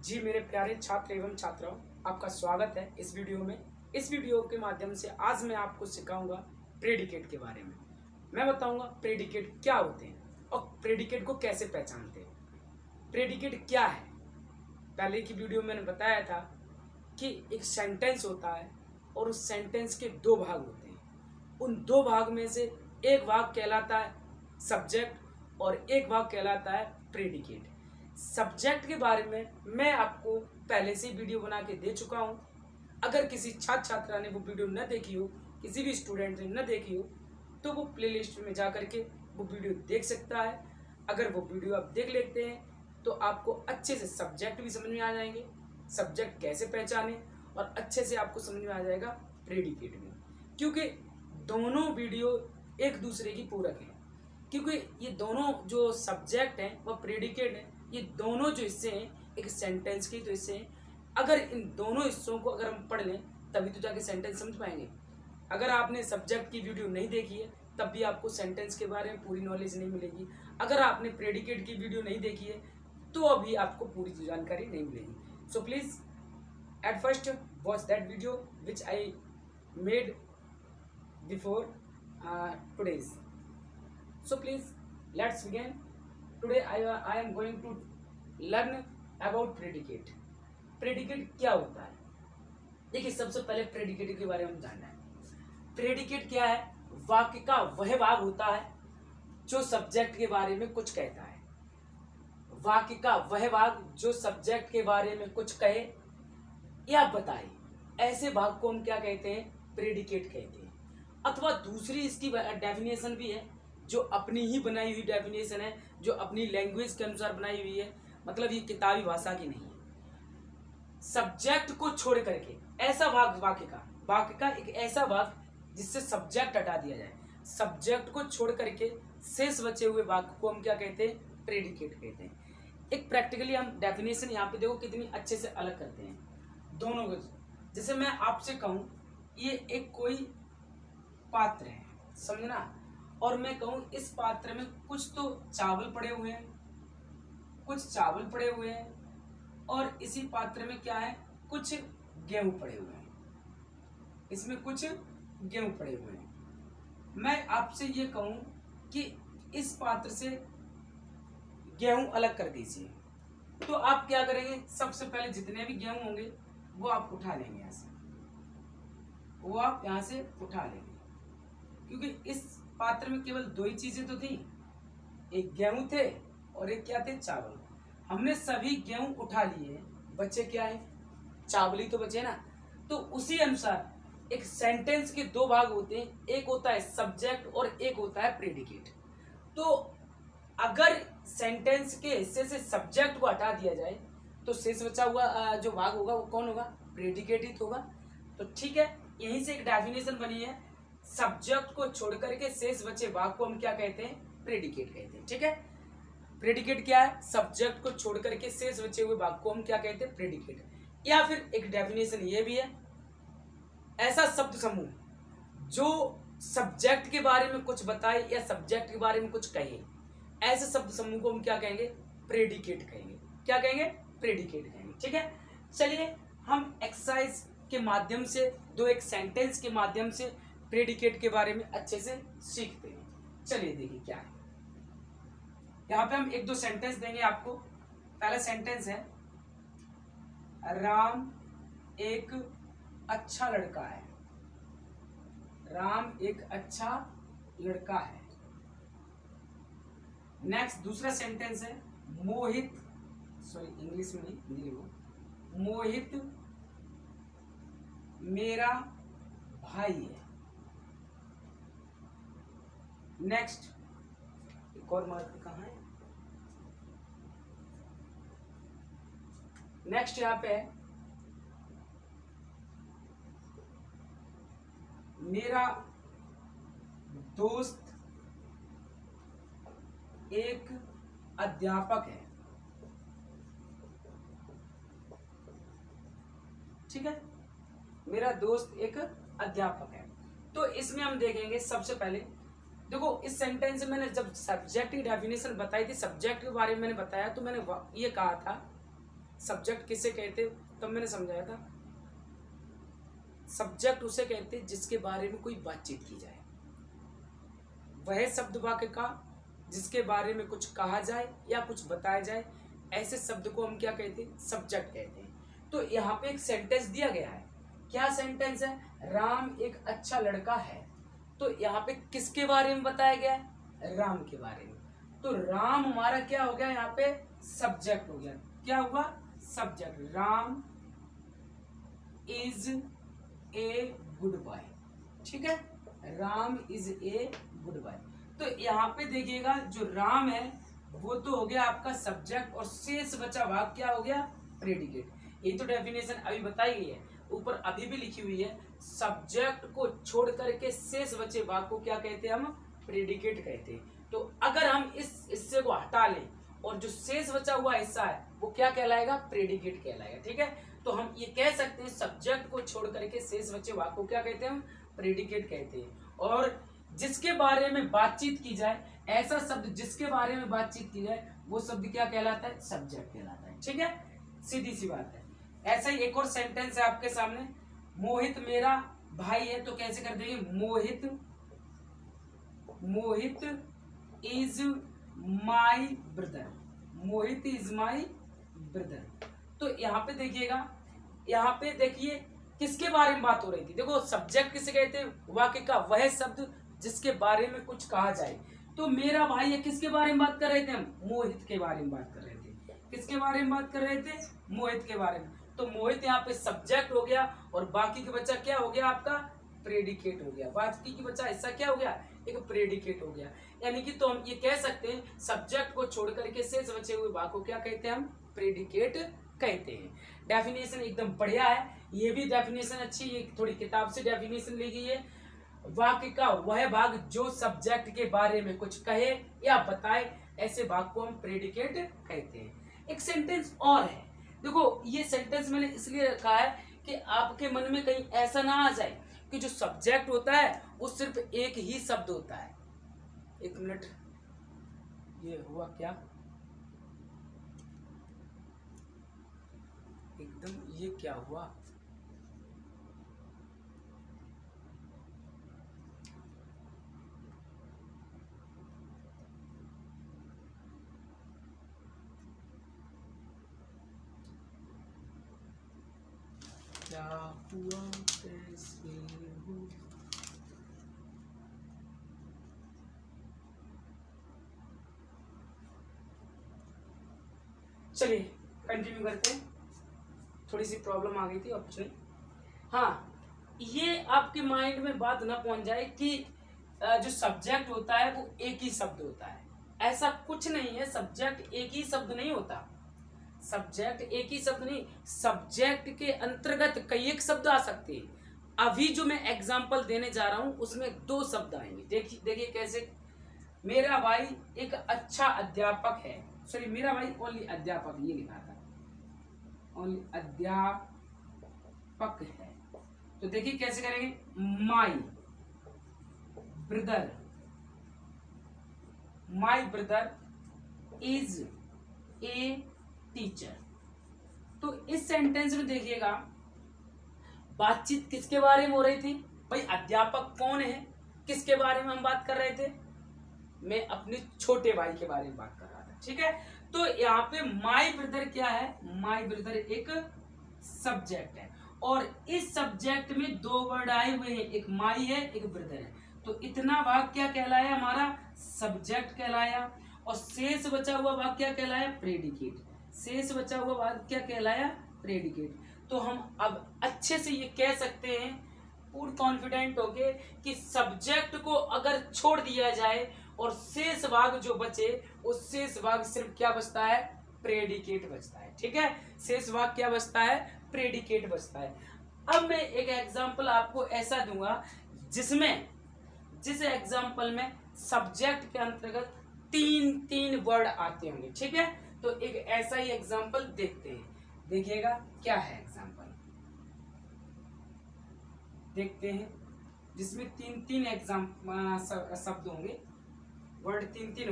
जी मेरे प्यारे छात्र एवं छात्राओं, आपका स्वागत है इस वीडियो में। इस वीडियो के माध्यम से आज मैं आपको सिखाऊंगा प्रेडिकेट के बारे में। मैं बताऊंगा प्रेडिकेट क्या होते हैं और प्रेडिकेट को कैसे पहचानते हैं। प्रेडिकेट क्या है? पहले की वीडियो में मैंने बताया था कि एक सेंटेंस होता है और उस सेंटेंस के दो भाग होते हैं। उन दो भाग में से एक भाग कहलाता है सब्जेक्ट और एक भाग कहलाता है प्रेडिकेट। सब्जेक्ट के बारे में मैं आपको पहले से ही वीडियो बना के दे चुका हूं। अगर किसी छात्र छात्रा ने वो वीडियो न देखी हो, किसी भी स्टूडेंट ने न देखी हो, तो वो प्लेलिस्ट में जा करके वो वीडियो देख सकता है। अगर वो वीडियो आप देख लेते हैं तो आपको अच्छे से सब्जेक्ट भी समझ में आ जाएंगे, सब्जेक्ट कैसे पहचाने, और अच्छे से आपको समझ में आ जाएगा प्रेडिकेट भी, क्योंकि दोनों वीडियो एक दूसरे की पूरक है। क्योंकि ये दोनों जो सब्जेक्ट हैं वह प्रेडिकेट है, ये दोनों जो हिस्से हैं एक सेंटेंस के तो हिस्से हैं। अगर इन दोनों हिस्सों को अगर हम पढ़ लें तभी तो जाके सेंटेंस समझ पाएंगे। अगर आपने सब्जेक्ट की वीडियो नहीं देखी है तब भी आपको सेंटेंस के बारे में पूरी नॉलेज नहीं मिलेगी। अगर आपने प्रेडिकेट की वीडियो नहीं देखी है तो अभी आपको पूरी जानकारी नहीं मिलेगी। So please at first watch that video which I made before today's. So please let's begin. Today I am going to learn about predicate. Predicate क्या होता है? देखिए, सबसे पहले प्रेडिकेट के बारे में जानना है। प्रेडिकेट क्या है? वाक्य का वह भाग होता है जो सब्जेक्ट के बारे में कुछ कहता है। वाक्य का वह भाग जो सब्जेक्ट के बारे में कुछ कहे या बताए, ऐसे भाग को हम क्या कहते हैं? प्रेडिकेट कहते हैं। अथवा दूसरी इसकी डेफिनेशन भी है, जो अपनी ही बनाई हुई डेफिनेशन है, जो अपनी लैंग्वेज के अनुसार बनाई हुई है, मतलब ये किताबी भाषा की नहीं है। सब्जेक्ट को छोड़ करके ऐसा भाग वाक्य का एक ऐसा भाग जिससे सब्जेक्ट हटा दिया जाए, सब्जेक्ट को छोड़ करके शेष बचे हुए भाग को हम क्या कहते हैं? प्रेडिकेट कहते हैं। एक प्रैक्टिकली हम डेफिनेशन यहाँ पे देखो कितनी अच्छे से अलग करते हैं दोनों को। जैसे मैं आपसे कहूँ ये एक कोई पात्र है, समझना, और मैं कहूँ इस पात्र में कुछ तो चावल पड़े हुए हैं, कुछ चावल पड़े हुए हैं, और इसी पात्र में क्या है? कुछ गेहूं पड़े हुए हैं, इसमें कुछ गेहूं पड़े हुए हैं। मैं आपसे ये कहूं कि इस पात्र से गेहूं अलग कर दीजिए, तो आप क्या करेंगे? सबसे पहले जितने भी गेहूं होंगे वो आप उठा लेंगे, यहाँ से वो आप यहाँ से उठा लेंगे, क्योंकि इस पात्र में केवल दो ही चीजें तो थी, एक गेहूं थे और एक क्या थे? चावल। हमने सभी गेहूं उठा लिए, बचे क्या है? चावल ही तो बचे ना। तो उसी अनुसार एक सेंटेंस के दो भाग होते हैं, एक होता है सब्जेक्ट और एक होता है प्रेडिकेट। तो अगर सेंटेंस के हिस्से से सब्जेक्ट को हटा दिया जाए तो शेष बचा हुआ जो भाग होगा वो कौन होगा? प्रेडिकेट ही तो होगा। तो ठीक है, यहीं से एक डेफिनेशन बनी है, सब्जेक्ट को छोड़ करके शेष बचे भाग को हम क्या कहते हैं? प्रेडिकेट कहते हैं। ठीक है, प्रेडिकेट क्या है? सब्जेक्ट को छोड़ करके शेष बचे हुए भाग को हम क्या कहते हैं? प्रेडिकेट। या फिर एक डेफिनेशन ये भी है, ऐसा शब्द समूह जो सब्जेक्ट के बारे में कुछ बताए या सब्जेक्ट के बारे में कुछ कहे, ऐसे शब्द समूह को हम क्या कहेंगे? प्रेडिकेट कहेंगे। क्या कहेंगे? प्रेडिकेट कहेंगे। ठीक है, चलिए हम एक्सरसाइज के माध्यम से, दो एक सेंटेंस के माध्यम से प्रेडिकेट के बारे में अच्छे से सीखते हैं। चलिए देखिए क्या है। यहाँ पे हम एक दो सेंटेंस देंगे आपको। पहला सेंटेंस है, राम एक अच्छा लड़का है। राम एक अच्छा लड़का है। नेक्स्ट दूसरा सेंटेंस है, मोहित, सॉरी इंग्लिश में नहीं, हिंदी में, मोहित मेरा भाई है। नेक्स्ट एक और मार्क कहाँ है? नेक्स्ट यहाँ पे है, मेरा दोस्त एक अध्यापक है। ठीक है, मेरा दोस्त एक अध्यापक है। तो इसमें हम देखेंगे सबसे पहले, देखो इस सेंटेंस में मैंने जब सब्जेक्ट की डेफिनेशन बताई थी, सब्जेक्ट के बारे में मैंने बताया, तो मैंने ये कहा था सब्जेक्ट किसे कहते, तब मैंने समझाया था, सब्जेक्ट उसे कहते जिसके बारे में कोई बातचीत की जाए, वह शब्द वाक्य का जिसके बारे में कुछ कहा जाए या कुछ बताया जाए, ऐसे शब्द को हम क्या कहते हैं, सब्जेक्ट कहते हैं। तो यहाँ पे एक सेंटेंस दिया गया है, क्या सेंटेंस है, राम एक अच्छा लड़का है। तो यहाँ पे किसके बारे में बताया गया है, राम के बारे में। तो राम हमारा क्या हो गया, यहाँ पे सब्जेक्ट हो गया, क्या हुआ, subject. Ram is a good boy, ठीक है, Ram is a good boy. तो यहाँ पे देखिएगा जो राम है वो तो हो गया आपका सब्जेक्ट, और शेष बचा भाग क्या हो गया, प्रेडिकेट। ये तो डेफिनेशन अभी बताई गई है, ऊपर अभी भी लिखी हुई है, सब्जेक्ट को छोड़ करके शेष बचे भाग को क्या कहते हैं, हम प्रेडिकेट कहते हैं। तो अगर हम इस हिस्से को हटा लें और जो शेष बचा हुआ हिस्सा है वो क्या कहलाएगा, प्रेडिकेट कहलाएगा, ठीक है। तो हम ये कह सकते हैं सब्जेक्ट को छोड़ करके शेष बचे भाग को क्या कहते हैं, हम प्रेडिकेट कहते हैं। और जिसके बारे में बातचीत की जाए, ऐसा शब्द जिसके बारे में बातचीत की जाए वो शब्द क्या कहलाता है, सब्जेक्ट कहलाता है, ठीक है, सीधी सी बात है। ऐसा ही एक और सेंटेंस है आपके सामने, मोहित मेरा भाई है। तो कैसे कर देंगे, Mohit is my brother, Mohit is my brother. तो यहाँ पे देखिएगा, यहाँ पे देखिए किसके बारे में बात हो रही थी, देखो सब्जेक्ट किसे कहते हैं, वाक्य का वह शब्द जिसके बारे में कुछ कहा जाए। तो मेरा भाई है, किसके बारे में बात कर रहे थे हम, मोहित के बारे में बात कर रहे थे। किसके बारे में बात कर रहे थे, मोहित के बारे में। तो मोहित यहाँ पे सब्जेक्ट हो गया और बाकी का बच्चा क्या हो गया, आपका प्रेडिकेट हो गया। बाकी की बच्चा हिस्सा क्या हो गया, एक प्रेडिकेट हो गया। यानी कि तो हम ये कह सकते हैं सब्जेक्ट को छोड़ करके शेष बचे हुए भाग को क्या कहते हैं, हम प्रेडिकेट कहते हैं। डेफिनेशन एकदम बढ़िया है, ये भी डेफिनेशन अच्छी, ये थोड़ी किताब से डेफिनेशन ली गई है। वाक्य का वह भाग जो सब्जेक्ट के बारे में कुछ कहे या बताए, ऐसे भाग को हम प्रेडिकेट कहते हैं। एक सेंटेंस और है, देखो ये सेंटेंस मैंने इसलिए रखा है कि आपके मन में कहीं ऐसा ना आ जाए कि जो सब्जेक्ट होता है वो सिर्फ एक ही शब्द होता है। एक मिनट, ये हुआ क्या, एकदम ये क्या हुआ, क्या हुआ, कैसे हुआ। चलिए कंटिन्यू करते हैं, थोड़ी सी प्रॉब्लम आ गई थी और कुछ नहीं। हाँ, ये आपके माइंड में बात ना पहुंच जाए कि जो सब्जेक्ट होता है वो एक ही शब्द होता है, ऐसा कुछ नहीं है। सब्जेक्ट एक ही शब्द नहीं होता, सब्जेक्ट एक ही शब्द नहीं, सब्जेक्ट के अंतर्गत कई एक शब्द आ सकते हैं। अभी जो मैं एग्जांपल देने जा रहा हूं उसमें 2 शब्द आएंगे, देखिए कैसे। मेरा भाई एक अच्छा अध्यापक है, सॉरी मेरा भाई ओनली अध्यापक, ये लिखा था, ओनली अध्यापक है। तो देखिए कैसे करेंगे, my brother is a teacher. तो इस सेंटेंस में देखिएगा बातचीत किसके बारे में हो रही थी, भाई अध्यापक कौन है, किसके बारे में हम बात कर रहे थे, मैं अपने छोटे भाई के बारे में बात कर रहा था, ठीक है। तो यहाँ पे माई ब्रदर क्या है, माई ब्रदर एक सब्जेक्ट है, और इस सब्जेक्ट में 2 वर्ड आए हुए हैं, एक माई है एक ब्रदर है। तो इतना भाग क्या कहलाया, हमारा सब्जेक्ट कहलाया, और शेष बचा हुआ भाग क्या कहलाया, प्रेडिकेट। शेष बचा हुआ भाग क्या कहलाया, प्रेडिकेट। तो हम अब अच्छे से ये कह सकते हैं पूर्ण कॉन्फिडेंट होके कि सब्जेक्ट को अगर छोड़ दिया जाए और शेष भाग जो बचे, उस शेष भाग सिर्फ क्या बचता है, प्रेडिकेट बचता है, ठीक है। शेष भाग क्या बचता है, प्रेडिकेट बचता है। अब मैं एक एग्जांपल आपको ऐसा दूंगा जिस एग्जांपल में सब्जेक्ट के अंतर्गत 3 वर्ड आते होंगे, ठीक है। तो एक ऐसा ही एग्जांपल देखते हैं, देखिएगा क्या है एग्जांपल, देखते हैं जिसमें 3 एग्जांपल शब्द होंगे, वर्ड 3